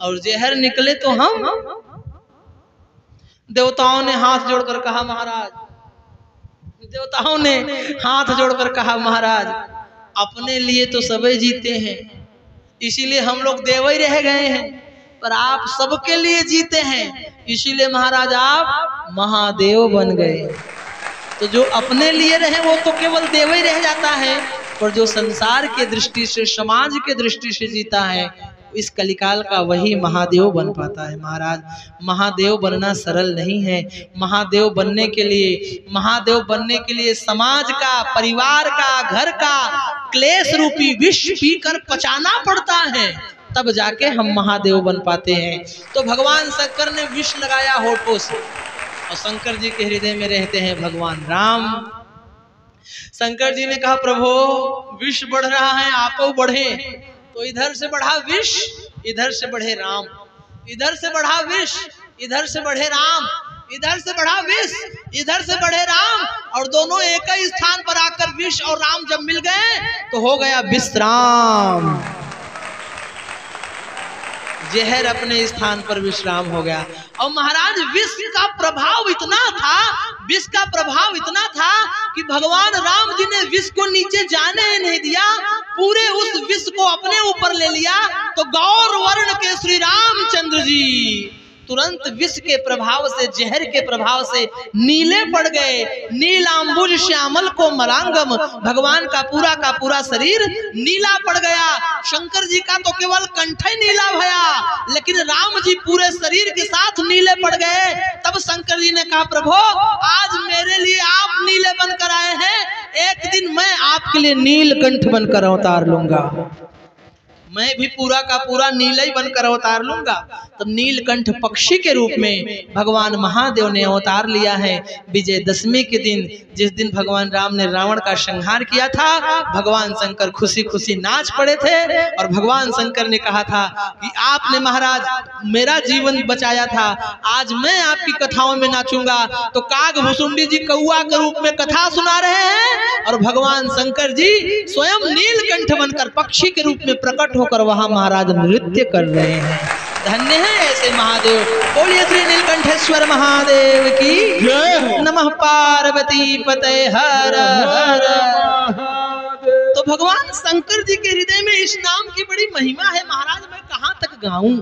और जहर निकले तो हम। देवताओं ने हाथ जोड़कर कहा महाराज, देवताओं ने हाथ जोड़कर कहा महाराज अपने लिए तो सबे जीते हैं, इसीलिए हम लोग देव ही रह गए हैं, पर आप सबके लिए जीते हैं, इसीलिए महाराज आप महादेव बन गए। तो जो अपने लिए रहे वो तो केवल देव ही रह जाता है, पर जो संसार के दृष्टि से, समाज के दृष्टि से जीता है, इस कलिकाल का वही महादेव बन पाता है। महाराज महादेव बनना सरल नहीं है। महादेव बनने के लिए समाज का, परिवार का, घर का क्लेश रूपी विष पीकर पचाना पड़ता है, तब जाके हम महादेव बन पाते हैं। तो भगवान शंकर ने विष लगाया होठों से, और शंकर जी के हृदय में रहते हैं भगवान राम। शंकर जी ने कहा प्रभु विष बढ़ रहा है, आप बढ़े। तो इधर से बढ़ा विष, इधर से बढ़े राम, इधर से बढ़ा विष, इधर से बढ़े राम, इधर से बढ़ा विष, इधर से बढ़े राम, और दोनों एक ही स्थान पर आकर विष और राम जब मिल गए तो हो गया विश्राम। जहर अपने स्थान पर विश्राम हो गया। और महाराज विष का प्रभाव इतना था, विष का प्रभाव इतना था कि भगवान राम जी ने विष को नीचे जाने ही नहीं दिया, पूरे उस विष को अपने ऊपर ले लिया। तो गौर वर्ण के श्री रामचंद्र जी तुरंत विष के प्रभाव से, जहर के प्रभाव से नीले पड़ गए। नीलांबुज श्यामल को मलांगम, भगवान का पूरा शरीर नीला पड़ गया। शंकर जी का तो केवल कंठ ही नीला भया, लेकिन राम जी पूरे शरीर के साथ नीले पड़ गए। तब शंकर जी ने कहा प्रभु आज मेरे लिए आप नीले बनकर आए हैं, एक दिन मैं आपके लिए नीलकंठ बनकर अवतार लूंगा, मैं भी पूरा का पूरा नीला ही बनकर अवतार लूंगा। तब नीलकंठ पक्षी के रूप में भगवान महादेव ने अवतार लिया है। विजयदशमी के दिन, जिस दिन भगवान राम ने रावण का संहार किया था, भगवान शंकर खुशी खुशी नाच पड़े थे, और भगवान शंकर ने कहा था कि आपने महाराज मेरा जीवन बचाया था, आज मैं आपकी कथाओं में नाचूंगा। तो काग भुसुंडी जी कौआ के रूप में कथा सुना रहे हैं, और भगवान शंकर जी स्वयं नीलकंठ बनकर पक्षी के रूप में प्रकट होकर वहां महाराज नृत्य कर रहे हैं। धन्य है ऐसे महादेव। बोलिए श्री नीलकंठेश्वर महादेव की नमः। पार्वती पते हर हर। तो भगवान शंकर जी के हृदय में इस नाम की बड़ी महिमा है। महाराज मैं कहाँ तक गाऊं,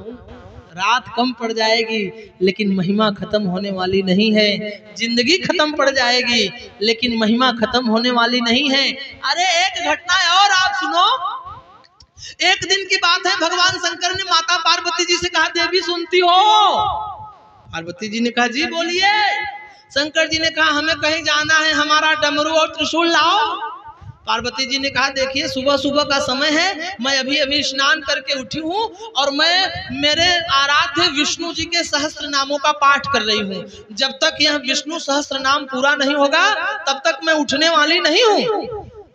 रात कम पड़ जाएगी लेकिन महिमा खत्म होने वाली नहीं है। जिंदगी खत्म पड़ जाएगी लेकिन महिमा खत्म होने वाली नहीं है। अरे एक घटना और आप सुनो। एक दिन की बात है, भगवान शंकर ने माता पार्वती जी से कहा, देवी सुनती हो? पार्वती जी ने कहा, जी बोलिए। शंकर जी ने कहा, हमें कहीं जाना है, हमारा डमरू और त्रिशूल लाओ। पार्वती जी ने कहा, देखिए सुबह सुबह का समय है, मैं अभी अभी स्नान करके उठी हूँ और मैं मेरे आराध्य विष्णु जी के सहस्त्र नामों का पाठ कर रही हूँ। जब तक यह विष्णु सहस्त्र नाम पूरा नहीं होगा तब तक मैं उठने वाली नहीं हूँ।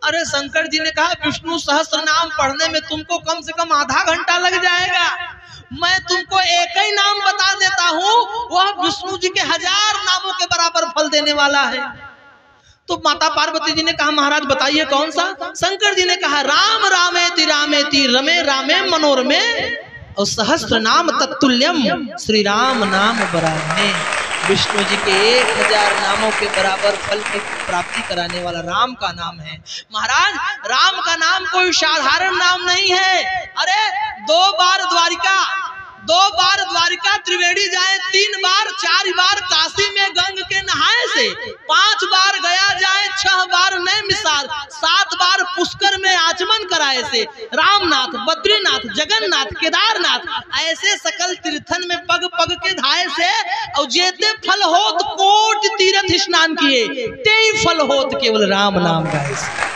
अरे शंकर जी ने कहा, विष्णु सहस्त्र नाम पढ़ने में तुमको कम से कम आधा घंटा लग जाएगा, मैं तुमको एक ही नाम बता देता हूँ, वह विष्णु जी के 1000 नामों के बराबर फल देने वाला है। तो माता पार्वती जी ने कहा, महाराज बताइए कौन सा? शंकर जी ने कहा, राम रामेति रामेति रमे रामे मनोरमे और सहस्त्र नाम तत्तुल्यम श्री राम नाम बरामे। विष्णु जी के 1000 नामों के बराबर फल की प्राप्ति कराने वाला राम का नाम है। महाराज, राम का नाम कोई साधारण नाम नहीं है। अरे 2 बार द्वारिका त्रिवेणी जाए, 3 बार 4 बार काशी में गंग के नहाए से, 5 बार गया जाए, 6 बार नए मिसाल, 7 बार पुष्कर में आचमन कराए से, रामनाथ, बद्रीनाथ, जगन्नाथ, केदारनाथ ऐसे सकल तीर्थन में पग पग के धाए से, और जेते फल होत कोट तीर्थ स्नान किए, ते फल होत केवल राम नाम गाए से।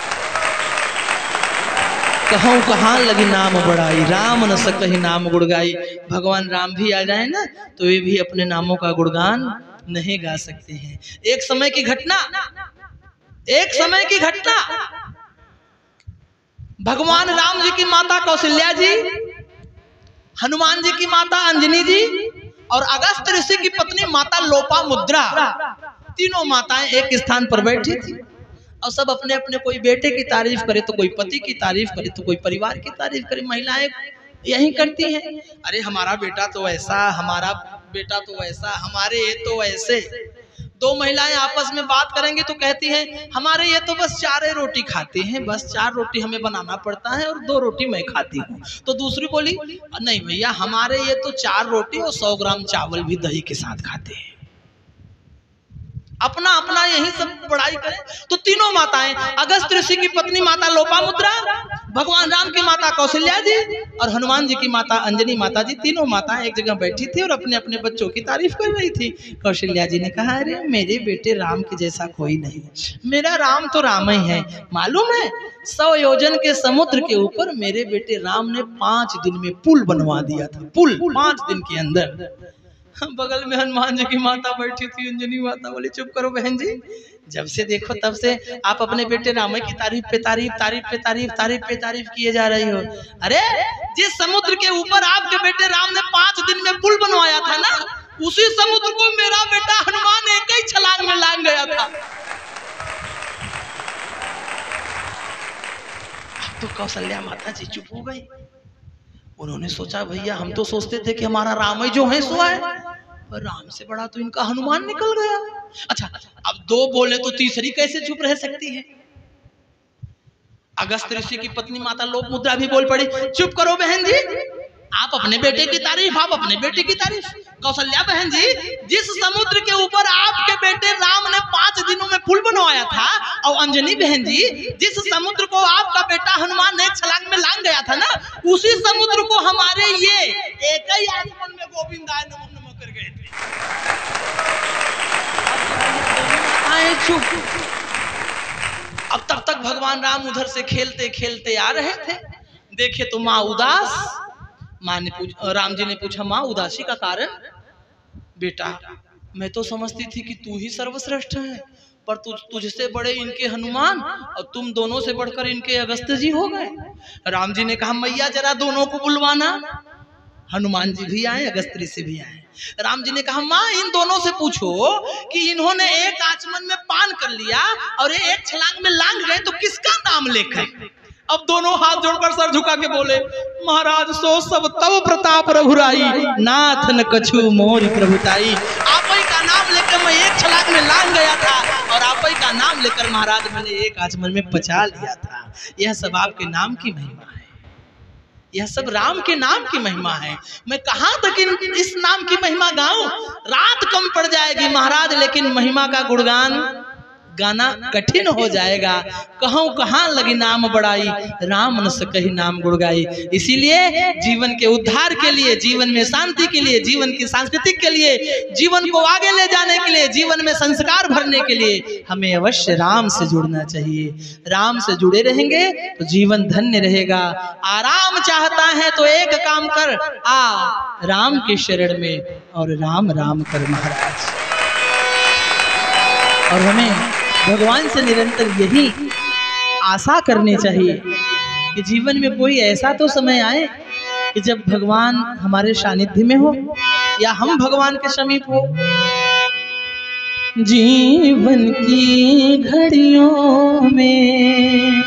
कहूँ कहाँ लगी नाम बढ़ाई, राम न सकहि नाम गुड़गाई। भगवान राम भी आ जाए ना तो वे भी अपने नामों का गुणगान नहीं गा सकते हैं। एक समय की घटना, भगवान राम जी की माता कौशल्या जी, हनुमान जी की माता अंजनी जी और अगस्त ऋषि की पत्नी माता लोपामुद्रा, तीनों माताएं एक स्थान पर बैठी थी और सब अपने अपने, कोई बेटे की तारीफ करे तो कोई पति की तारीफ करे तो कोई परिवार की तारीफ करे। महिलाएं यही करती हैं, अरे हमारा बेटा तो ऐसा, हमारा बेटा तो वैसा, हमारे ये तो ऐसे। 2 महिलाएं आपस में बात करेंगी तो कहती हैं, हमारे ये तो बस 4 रोटी खाते हैं, बस 4 रोटी हमें बनाना पड़ता है और 2 रोटी मैं खाती हूँ। तो दूसरी बोली, नहीं भैया, हमारे ये तो 4 रोटी और 100 ग्राम चावल भी दही के साथ खाते हैं। अपना अपना यही सब बड़ाई करें। तो तीनों माताएं, अगस्त ऋषि की पत्नी माता लोपामुद्रा, भगवान राम की माता कौशल्या जी और हनुमान जी की माता अंजनी माता जी, तीनों माताएं एक जगह बैठी थी और अपने अपने बच्चों की तारीफ कर रही थी। कौशल्या जी ने कहा, अरे मेरे बेटे राम के जैसा कोई नहीं, मेरा राम तो राम ही है। मालूम है 100 योजन के समुद्र के ऊपर मेरे बेटे राम ने 5 दिन में पुल बनवा दिया था, पुल 5 दिन के अंदर। बगल में हनुमान जी की माता बैठी थी, अंजनी माता बोली, चुप करो बहन जी, जब से देखो तब से आप अपने बेटे राम की तारीफ पे तारीफ, तारीफ पे तारीफ, तारीफ पे तारीफ किए जा रही हो। अरे जिस समुद्र के ऊपर आपके बेटे राम ने 5 दिन में पुल बनवाया था ना, उसी समुद्र को मेरा बेटा हनुमान एक ही छलांग में लांग गया था। तो कौशल्या माता जी चुप हो गई। उन्होंने सोचा, भैया हम तो सोचते थे कि हमारा राम ही जो है सो है, पर राम से बड़ा तो इनका हनुमान निकल गया। अच्छा, अब 2 बोले तो तीसरी कैसे चुप रह सकती है? अगस्त ऋषि की पत्नी माता लोपामुद्रा भी बोल पड़ी, चुप करो बहन जी, आप अपने बेटे की तारीफ, आप अपने बेटे की तारीफ। कौशल्या बहन जी, जिस समुद्र के ऊपर आपके बेटे राम ने 5 दिनों में पुल बनवाया था, और अंजनी बहन जी, जिस समुद्र को आपका बेटा हनुमान एक छलांग में लांग गया था ना, उसी समुद्र को हमारे ये एक ही आचमन में गोविंदाय नमो नमः कर गए थे। चुप। अब तब तक भगवान राम उधर से खेलते खेलते आ रहे थे। देखे तो माँ उदास। माँ ने राम जी ने पूछा, माँ उदासी का कारण? बेटा मैं तो समझती थी कि तू ही सर्वश्रेष्ठ है, पर तुझसे बड़े इनके हनुमान और तुम दोनों से बढ़कर इनके अगस्त जी हो गए। राम जी ने कहा, मैया जरा दोनों को बुलवाना। हनुमान जी भी आए, अगस्त ऋषि भी आए। राम जी ने कहा, माँ इन दोनों से पूछो कि इन्होंने एक आचमन में पान कर लिया और एक छलांग में लांग गए तो किसका नाम लेकर? अब दोनों हाथ जोड़कर सर झुका के बोले, महाराज सो सब तब प्रताप रघुराई, नाथ न कछु मोर प्रभुताई। आप ही का नाम लेकर मैं एक छलांग में लांग गया था और आप ही का नाम लेकर महाराज मैंने एक आचमन में पचा लिया था। यह सब आपके नाम की महिमा है, यह सब राम के नाम की महिमा है। मैं कहाँ तक इस नाम की महिमा गाऊं? रात कम पड़ जाएगी महाराज, लेकिन महिमा का गुणगान गाना कठिन हो जाएगा। कहूँ कहाँ लगी नाम बढ़ाई, राम न सकहि नाम गुण गाई। इसीलिए जीवन के उद्धार के लिए, जीवन में शांति के लिए, जीवन की सांस्कृतिक के लिए, जीवन को आगे ले जाने के लिए, जीवन में संस्कार भरने के लिए हमें अवश्य राम से जुड़ना चाहिए। राम से जुड़े रहेंगे तो जीवन धन्य रहेगा। आराम चाहता है तो एक काम कर, आ राम के शरण में और राम राम कर महाराज। और हमें भगवान से निरंतर यही आशा करनी चाहिए कि जीवन में कोई ऐसा तो समय आए कि जब भगवान हमारे सानिध्य में हो या हम भगवान के समीप हो। जीवन की घड़ियों में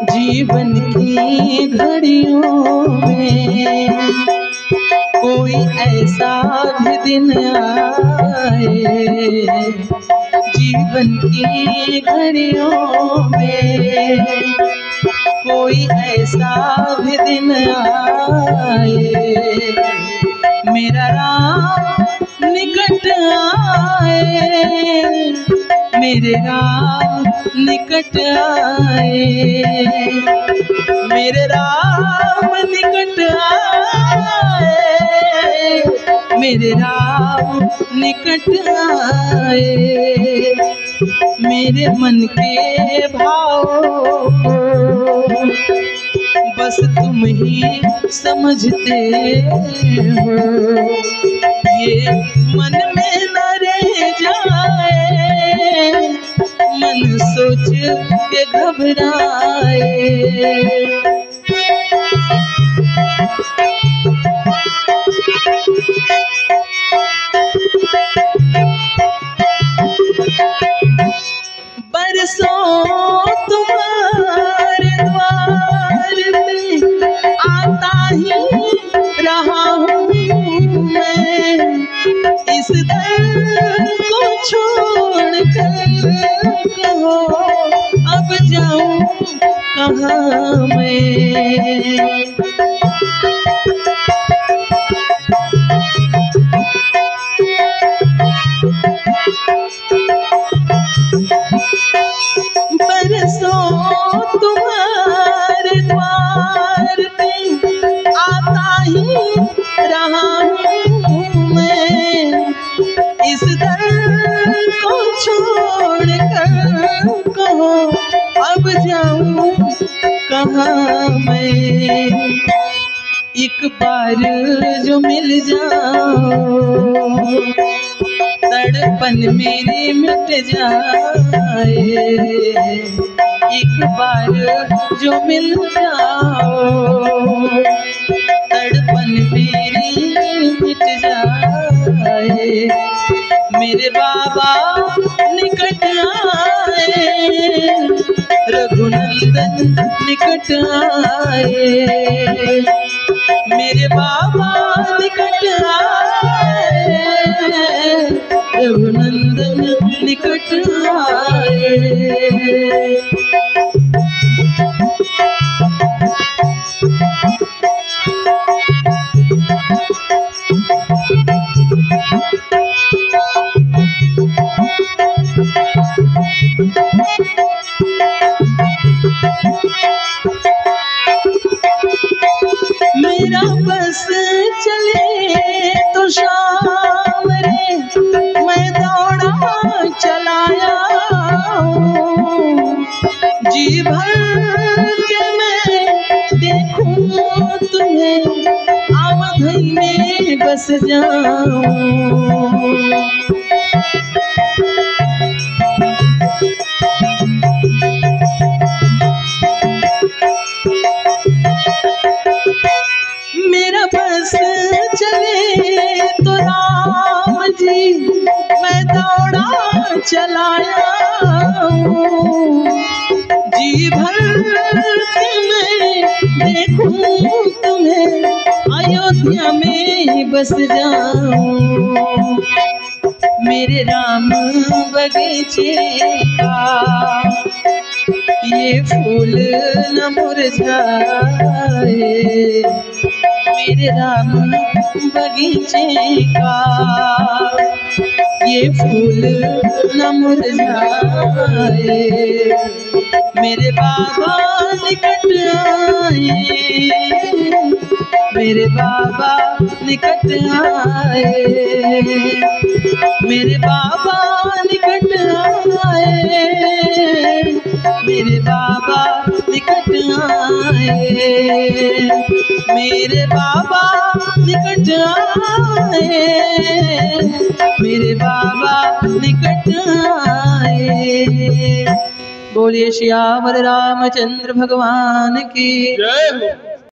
जीवन की घड़ियों में कोई ऐसा भी दिन आए, जीवन की घड़ियों में कोई ऐसा भी दिन आए, मेरा राम निकट आए, मेरे राम निकट आए, मेरे राम निकट आए, मेरे राम निकट आए, मेरे मन के भाव बस तुम ही समझते हो, ये मन में न रह जाए, मन सोच के घबराए। बरसों तुम्हारे द्वार पे आता ही रहा हूँ मैं, इस दर को छोड़ कर कहो अब जाऊँ कहाँ मैं। बरसों तुम्हारे द्वार पे आता ही रहा हूँ मैं, इस दर को छोड़ कर कहो अब जाऊँ कहाँ मैं। एक बार जो मिल जाओ तड़पन मेरी मिट जाए, एक बार जो मिल जाओ तड़पन मेरी मिट जाए, मेरे बाबा निकट आए, रघुनंदन निकट आए, मेरे बाबा निकट आए, रघुनंदन निकट आए। मेरा बस चले तो शाम रे मैं दौड़ा चलाया हूँ, जी भर के मैं देखूं तुम्हें आवधई में बस जाऊं। मेरा बस चले तो राम जी मैं दौड़ा चलाया हूँ, जी भर के मैं देखूं तुम्हें अयोध्या में बस जाऊं। मेरे राम बगीचे का ये ये फूल न मुरझाए मेरे राम बगीचे का, ये फूल न मुरझाए मेरे बाबा निकट आए, मेरे बाबा निकट आए, मेरे बाबा निकट आए, मेरे बाबा निकट आए, मेरे बाबा निकट आए, मेरे बाबा निकट आए। बोलिए श्यावर रामचंद्र भगवान की जय हो।